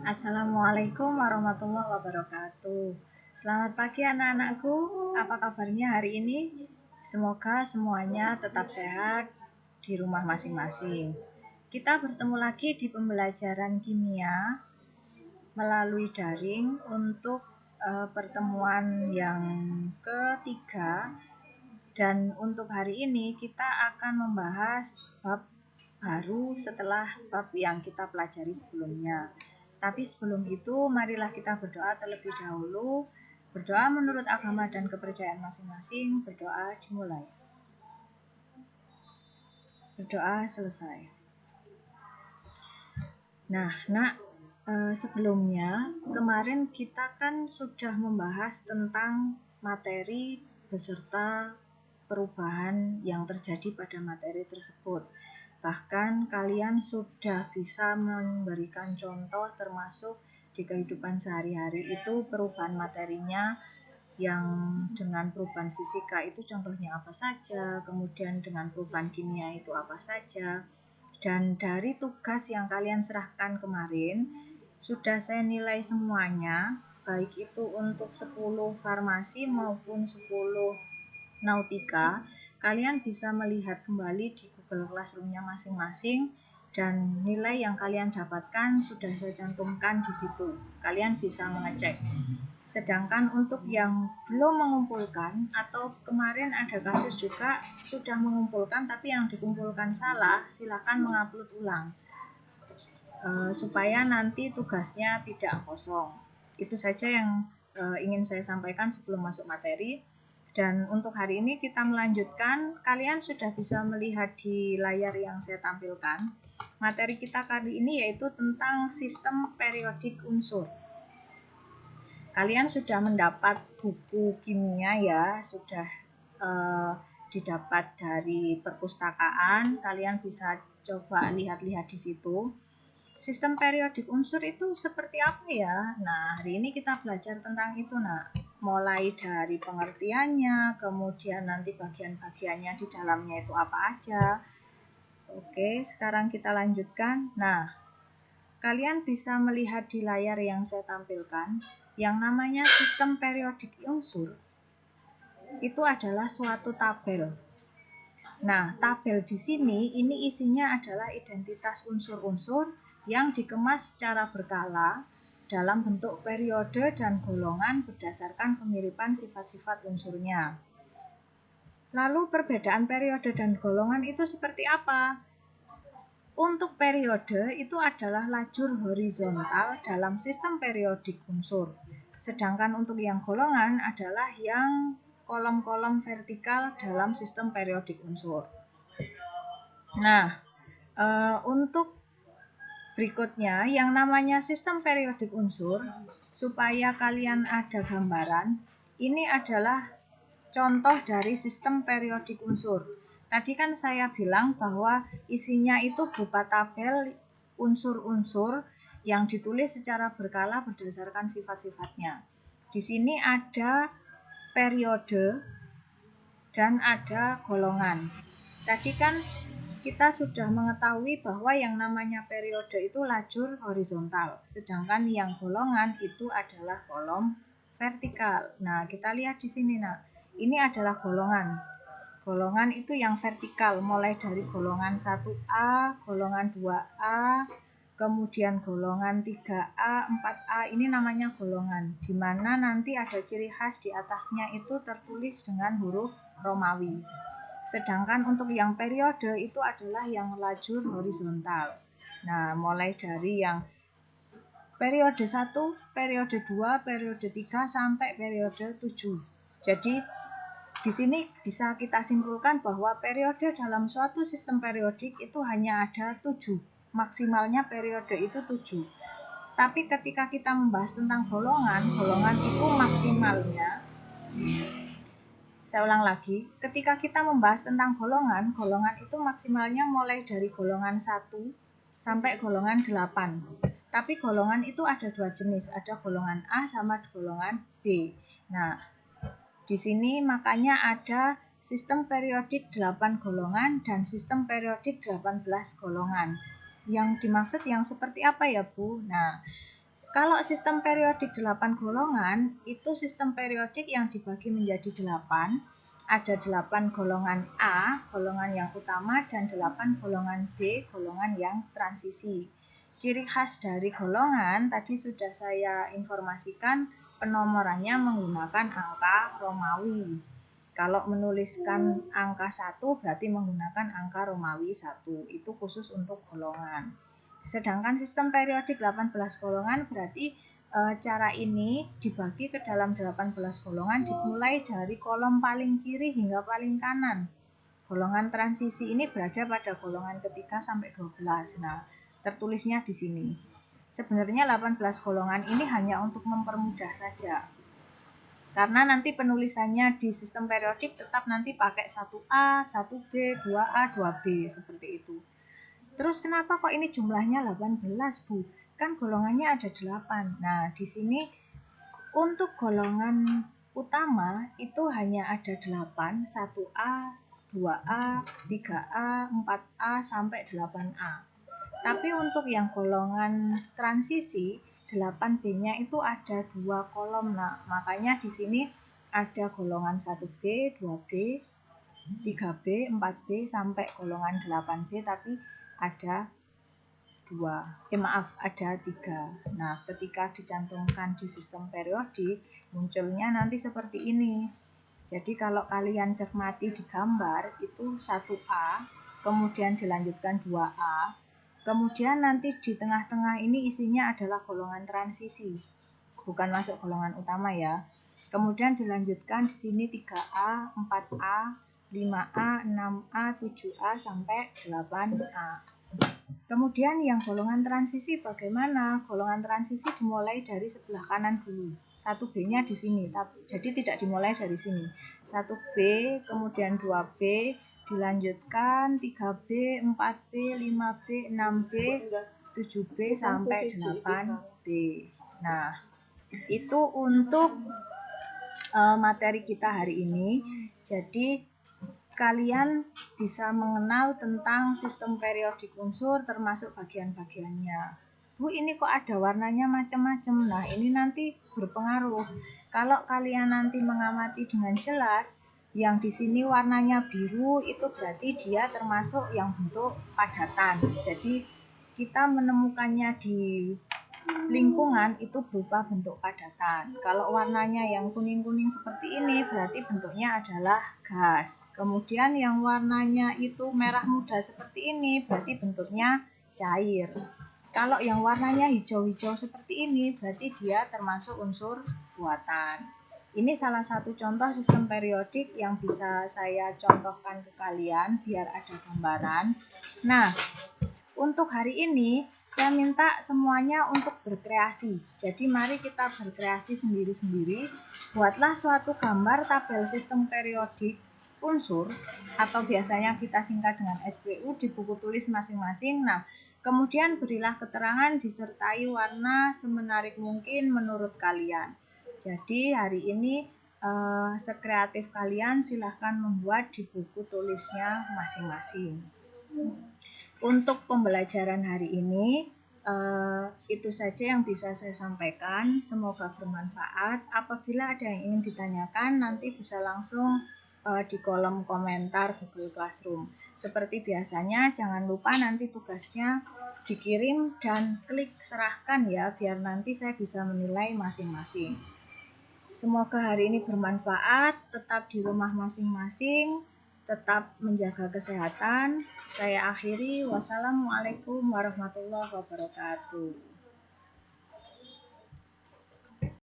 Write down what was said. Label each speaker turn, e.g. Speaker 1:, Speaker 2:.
Speaker 1: Assalamualaikum warahmatullahi wabarakatuh. Selamat pagi anak-anakku, apa kabarnya hari ini? Semoga semuanya tetap sehat di rumah masing-masing. Kita bertemu lagi di pembelajaran kimia melalui daring untuk pertemuan yang ketiga. Dan untuk hari ini kita akan membahas bab baru setelah bab yang kita pelajari sebelumnya. Tapi sebelum itu, marilah kita berdoa terlebih dahulu. Berdoa menurut agama dan kepercayaan masing-masing. Berdoa dimulai. Berdoa selesai. Nah, sebelumnya kemarin kita kan sudah membahas tentang materi beserta perubahan yang terjadi pada materi tersebut. Bahkan kalian sudah bisa memberikan contoh termasuk di kehidupan sehari-hari itu perubahan materinya yang dengan perubahan fisika itu contohnya apa saja, kemudian dengan perubahan kimia itu apa saja. Dan dari tugas yang kalian serahkan kemarin sudah saya nilai semuanya, baik itu untuk 10 farmasi maupun 10 nautika. Kalian bisa melihat kembali di Google Classroom-nya masing-masing dan nilai yang kalian dapatkan sudah saya cantumkan di situ. Kalian bisa mengecek. Sedangkan untuk yang belum mengumpulkan atau kemarin ada kasus juga sudah mengumpulkan tapi yang dikumpulkan salah, silakan mengupload ulang supaya nanti tugasnya tidak kosong. Itu saja yang ingin saya sampaikan sebelum masuk materi. Dan untuk hari ini kita melanjutkan. Kalian sudah bisa melihat di layar yang saya tampilkan. Materi kita kali ini yaitu tentang sistem periodik unsur. Kalian sudah mendapat buku kimia ya, sudah didapat dari perpustakaan. Kalian bisa coba lihat-lihat di situ. Sistem periodik unsur itu seperti apa ya? Nah, hari ini kita belajar tentang itu, Nak. Mulai dari pengertiannya, kemudian nanti bagian-bagiannya di dalamnya itu apa aja. Oke, sekarang kita lanjutkan. Nah, kalian bisa melihat di layar yang saya tampilkan, yang namanya sistem periodik unsur itu adalah suatu tabel. Nah, tabel di sini ini isinya adalah identitas unsur-unsur yang dikemas secara berkala dalam bentuk periode dan golongan berdasarkan kemiripan sifat-sifat unsurnya. Lalu perbedaan periode dan golongan itu seperti apa? Untuk periode itu adalah lajur horizontal dalam sistem periodik unsur. Sedangkan untuk yang golongan adalah yang kolom-kolom vertikal dalam sistem periodik unsur. Nah, untuk berikutnya yang namanya sistem periodik unsur, supaya kalian ada gambaran, ini adalah contoh dari sistem periodik unsur. Tadi kan saya bilang bahwa isinya itu berupa tabel unsur-unsur yang ditulis secara berkala berdasarkan sifat-sifatnya. Di sini ada periode dan ada golongan. Tadi kan kita sudah mengetahui bahwa yang namanya periode itu lajur horizontal, sedangkan yang golongan itu adalah kolom vertikal. Nah, kita lihat di sini, Nah. Ini adalah golongan. Golongan itu yang vertikal, mulai dari golongan 1A, golongan 2A, kemudian golongan 3A, 4A, ini namanya golongan, di mana nanti ada ciri khas di atasnya itu tertulis dengan huruf Romawi. Sedangkan untuk yang periode itu adalah yang lajur horizontal. Nah, mulai dari yang periode 1, periode 2, periode 3 sampai periode 7. Jadi di sini bisa kita simpulkan bahwa periode dalam suatu sistem periodik itu hanya ada 7. Maksimalnya periode itu 7. Tapi ketika kita membahas tentang golongan itu maksimalnya, saya ulang lagi, ketika kita membahas tentang golongan itu maksimalnya mulai dari golongan 1 sampai golongan 8. Tapi golongan itu ada dua jenis, ada golongan A sama golongan B. Nah, di sini makanya ada sistem periodik 8 golongan dan sistem periodik 18 golongan. Yang dimaksud yang seperti apa ya, Bu? Nah, Kalau sistem periodik 8 golongan, itu sistem periodik yang dibagi menjadi 8. Ada 8 golongan A, golongan yang utama, dan 8 golongan B, golongan yang transisi. Ciri khas dari golongan tadi sudah saya informasikan, penomorannya menggunakan angka Romawi. Kalau menuliskan angka 1 berarti menggunakan angka Romawi 1. Itu khusus untuk golongan. Sedangkan sistem periodik 18 golongan berarti cara ini dibagi ke dalam 18 golongan dimulai dari kolom paling kiri hingga paling kanan. Golongan transisi ini berada pada golongan ketiga sampai 12. Nah, tertulisnya di sini. Sebenarnya 18 golongan ini hanya untuk mempermudah saja. Karena nanti penulisannya di sistem periodik tetap nanti pakai 1A, 1B, 2A, 2B seperti itu. Terus kenapa kok ini jumlahnya 18, Bu? Kan golongannya ada 8. Nah, di sini untuk golongan utama itu hanya ada 8, 1A, 2A, 3A, 4A, sampai 8A. Tapi untuk yang golongan transisi, 8B-nya itu ada 2 kolom. Nah, makanya di sini ada golongan 1B, 2B, 3B, 4B, sampai golongan 8B, tapi ada 3. Nah, ketika dicantumkan di sistem periodik, munculnya nanti seperti ini. Jadi kalau kalian cermati di gambar, itu 1A, kemudian dilanjutkan 2A, kemudian nanti di tengah-tengah ini isinya adalah golongan transisi, bukan masuk golongan utama ya. Kemudian dilanjutkan di sini 3A, 4A, 5A, 6A, 7A, sampai 8A. Kemudian yang golongan transisi bagaimana? Golongan transisi dimulai dari sebelah kanan dulu. 1B-nya di sini, jadi tidak dimulai dari sini. 1B, kemudian 2B, dilanjutkan 3B, 4B, 5B, 6B, 7B, sampai 8B. Nah, itu untuk materi kita hari ini. Jadi kalian bisa mengenal tentang sistem periodik unsur termasuk bagian-bagiannya. Bu, ini kok ada warnanya macam-macam. Nah, ini nanti berpengaruh. Kalau kalian nanti mengamati dengan jelas, yang di sini warnanya biru itu berarti dia termasuk yang bentuk padatan. Jadi kita menemukannya di lingkungan itu berupa bentuk padatan. Kalau warnanya yang kuning-kuning seperti ini berarti bentuknya adalah gas. Kemudian yang warnanya itu merah muda seperti ini berarti bentuknya cair. Kalau yang warnanya hijau-hijau seperti ini berarti dia termasuk unsur buatan. Ini salah satu contoh sistem periodik yang bisa saya contohkan ke kalian biar ada gambaran. Nah, untuk hari ini saya minta semuanya untuk berkreasi. Jadi mari kita berkreasi sendiri-sendiri. Buatlah suatu gambar tabel sistem periodik unsur atau biasanya kita singkat dengan SPU di buku tulis masing-masing. Nah, kemudian berilah keterangan disertai warna semenarik mungkin menurut kalian. Jadi hari ini sekreatif kalian silahkan membuat di buku tulisnya masing-masing. Untuk pembelajaran hari ini, itu saja yang bisa saya sampaikan. Semoga bermanfaat. Apabila ada yang ingin ditanyakan, nanti bisa langsung di kolom komentar Google Classroom. Seperti biasanya, jangan lupa nanti tugasnya dikirim dan klik serahkan ya, biar nanti saya bisa menilai masing-masing. Semoga hari ini bermanfaat, tetap di rumah masing-masing, tetap menjaga kesehatan. Saya akhiri, wassalamualaikum warahmatullahi wabarakatuh.